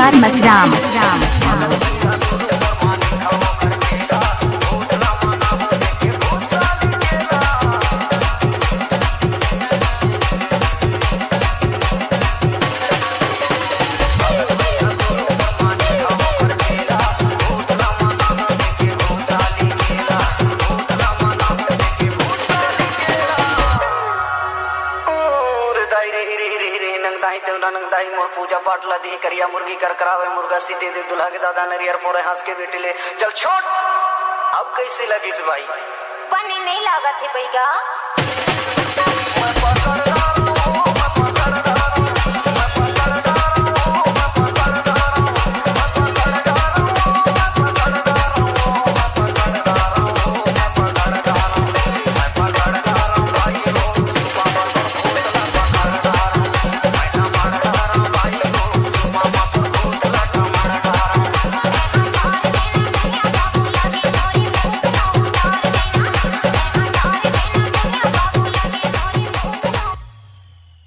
बाजार मसराम। नंगदाई मोर पूजा पाठ ला दी करिया मुर्गी कर करावे मुर्गा सीटे दे दुल्हा के दादा नरियर पोरे हंस के बेटे ले चल छोड़। अब कैसे लगी भाई? पानी नहीं लागत है भैया।